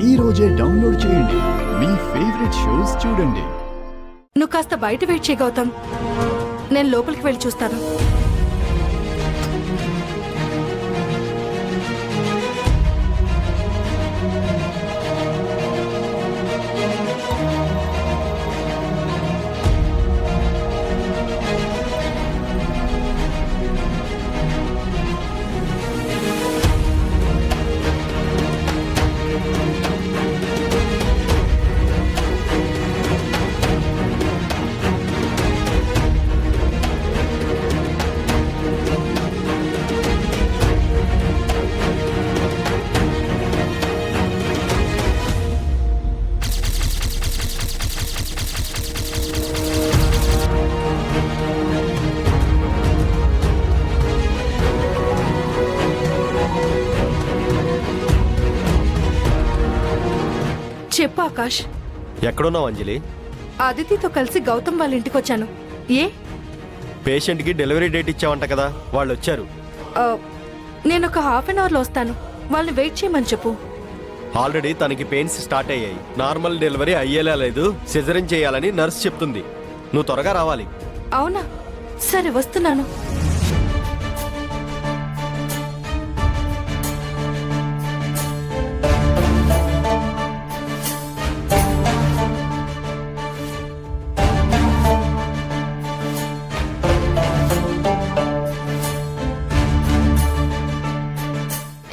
ఈ రోజే డౌన్లోడ్ చేయండి. మీ ఫేవరెట్ షోస్ చూడండి. నువ్వు కాస్త బయట వెయిట్ చేయి గౌతమ్, నేను లోపలికి వెళ్ళి చూస్తాను. చెప్పు ఆకాష్. ఎక్కడున్నావు అంజలి? అదితితో కలిసి గౌతమ్ వాళ్ళ ఇంటికి వచ్చాను. ఏ? పేషెంట్కి డెలివరీ డేట్ ఇచ్చావంట కదా, వాళ్ళు వచ్చారు. నేను ఒక హాఫ్ అన్ అవర్లో వస్తాను, వాళ్ళని వెయిట్ చేయమని చెప్పు. ఆల్రెడీ తనకి పెయిన్స్ స్టార్ట్ అయ్యాయి. నార్మల్ డెలివరీ అయ్యేలా లేదు, సిజరిన్ చేయాలని నర్స్ చెప్తుంది. నువ్వు త్వరగా రావాలి. అవునా? సరే వస్తున్నాను.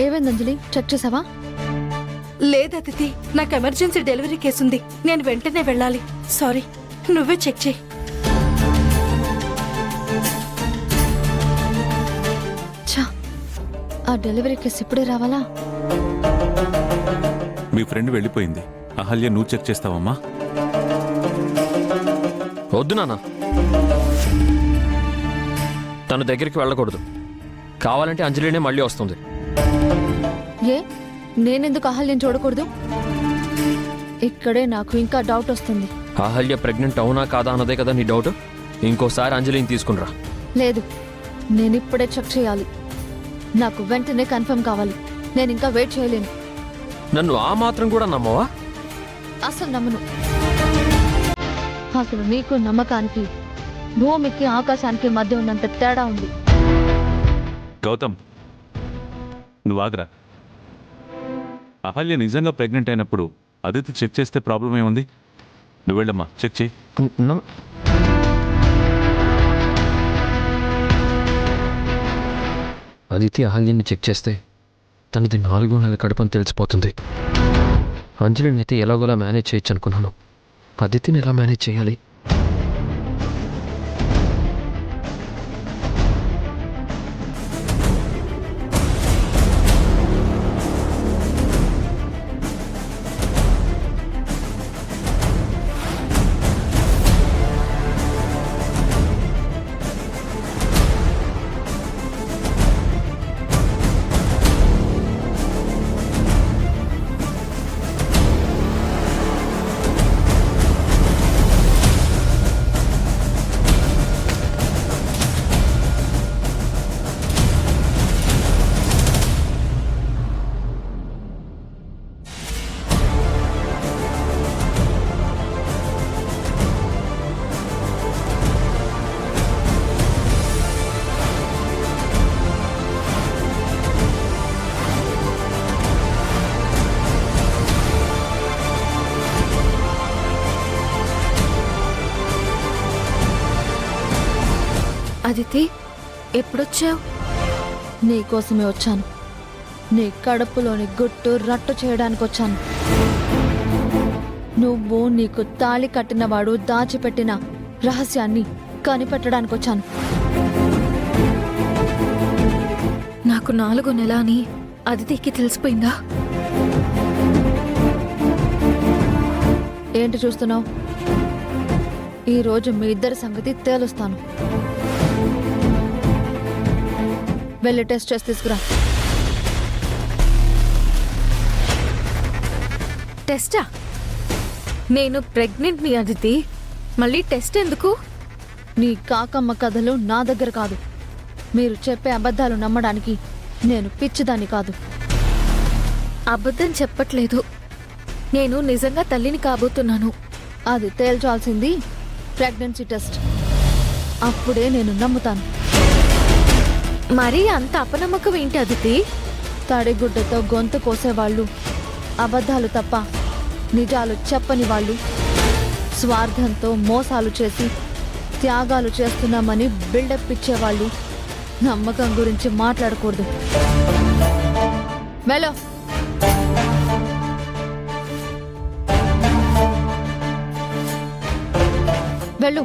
ఏమైంది అంజలి, చెక్ చేసావా? లేదు అదితి, నాకు ఎమర్జెన్సీ డెలివరీ కేసు ఉంది, నేను వెంటనే వెళ్ళాలి. సారీ, నువ్వే చెక్ చేయి. ఆ డెలివరీ కేసు ఇప్పుడే రావాలా? మీ ఫ్రెండ్ వెళ్ళిపోయింది. అహల్య, నువ్వు చెక్ చేస్తావమ్మా? వద్దు నాన్న, తన దగ్గరికి వెళ్ళకూడదు. కావాలంటే అంజలినే మళ్ళీ వస్తుంది. ఏ, నేనెందుకు అహల్యని చూడకూడదు? ఇక్కడే నాకు ఇంకా డౌట్ వస్తుంది. అహల్య ప్రెగ్నెంట్ అవునా కాదా అన్నదే కదా నీ డౌట్. ఇంకోసారి అంజలిని తీసుకునిరా. లేదు, నేనిప్పుడే చెక్ చేయాలి. నాకు వెంటనే కన్ఫర్మ్ కావాలి. నేను ఇంకా వెయిట్ చేయలేను. నన్ను ఆ మాత్రం కూడా నమ్మవా? అసలు నమ్మను. అసలు నీకు నమ్మకానికి భూమికి ఆకాశానికి మధ్య ఉన్నంత తేడా ఉంది. గౌతమ్, నువ్వు ఆగరా. అహల్య నిజంగా ప్రెగ్నెంట్ అయినప్పుడు అదితి చెక్ చేస్తే ప్రాబ్లం ఏముంది? నువ్వు వెళ్ళమ్మా, చెక్ చేయి. అదితి అహల్యని చెక్ చేస్తే తనది 4 నెలల కడుపని తెలిసిపోతుంది. అంజలిని అయితే ఎలాగోలా మేనేజ్ చేయొచ్చు అనుకున్నాను. అదితిని ఎలా మేనేజ్ చేయాలి? అదితి, ఎప్పుడొచ్చావు? నీకోసమే వచ్చాను. నీ కడుపులోని గుట్టు రట్టు చేయడానికి వచ్చాను. నువ్వు నీకు తాళి కట్టినవాడు దాచిపెట్టిన రహస్యాన్ని కనిపెట్టడానికి వచ్చాను. నాకు 4 నెల అని అదితికి తెలిసిపోయిందా? ఏంటి చూస్తున్నావు? ఈరోజు మీ ఇద్దరి సంగతి తేలుస్తాను. వెళ్ళి టెస్ట్ చేసి తీసుకురా. టెస్టా? నేను ప్రెగ్నెంట్ని అదితి, మళ్ళీ టెస్ట్ ఎందుకు? నీ కాకమ్మ కథలు నా దగ్గర కాదు. మీరు చెప్పే అబద్ధాలు నమ్మడానికి నేను పిచ్చిదాన్ని కాదు. అబద్ధం చెప్పట్లేదు, నేను నిజంగా తల్లిని కాబోతున్నాను. అది తేల్చాల్సింది ప్రెగ్నెన్సీ టెస్ట్. అప్పుడే నేను నమ్ముతాను. మరీ అంత అపనమ్మకం ఏంటి అదితి? తడిగుడ్డతో గొంతు కోసేవాళ్ళు, అబద్ధాలు తప్ప నిజాలు చెప్పని వాళ్ళు, స్వార్థంతో మోసాలు చేసి త్యాగాలు చేస్తున్నామని బిల్డప్ ఇచ్చేవాళ్ళు నమ్మకం గురించి మాట్లాడకూడదు. వెళ్ళు. వెళ్ళు.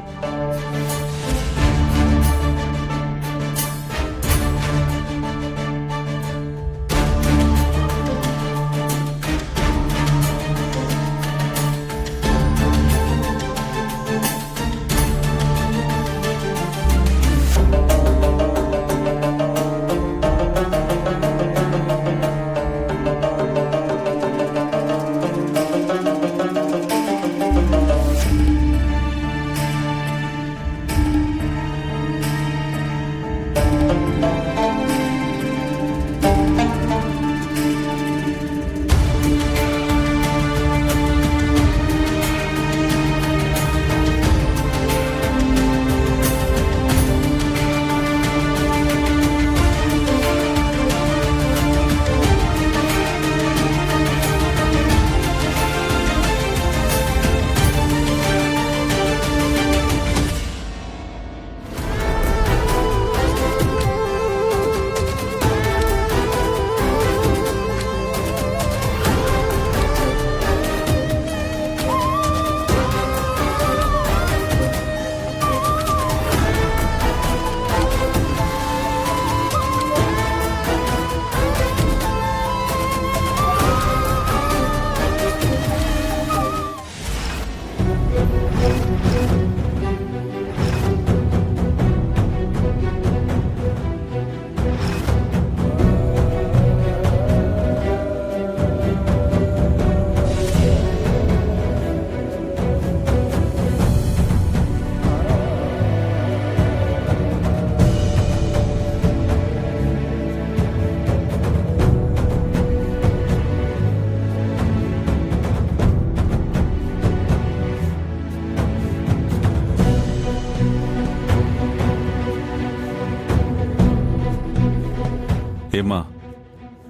ఏమ్మా,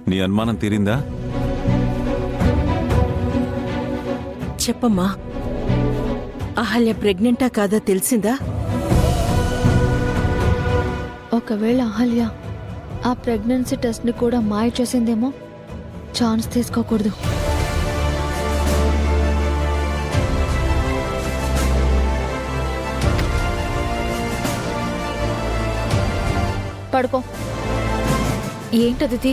నీ అనుమానం తీరిందా? చెప్పమ్మా, అహల్య ప్రెగ్నెంటా కాదా తెలిసిందా? ఒకవేళ అహల్య ఆ ప్రెగ్నెన్సీ టెస్ట్ని కూడా మాయ చేసిందేమో. ఛాన్స్ తీసుకోకూడదు. పడుకో. ఏంటదితి?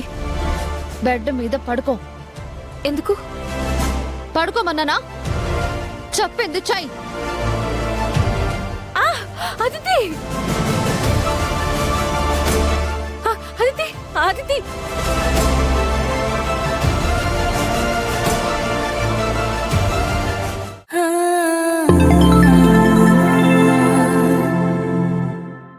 బెడ్ మీద పడుకో. ఎందుకు? పడుకోమన్నానా? చెప్పింది చెయ్యి. అదితి! అదితి! అదితి!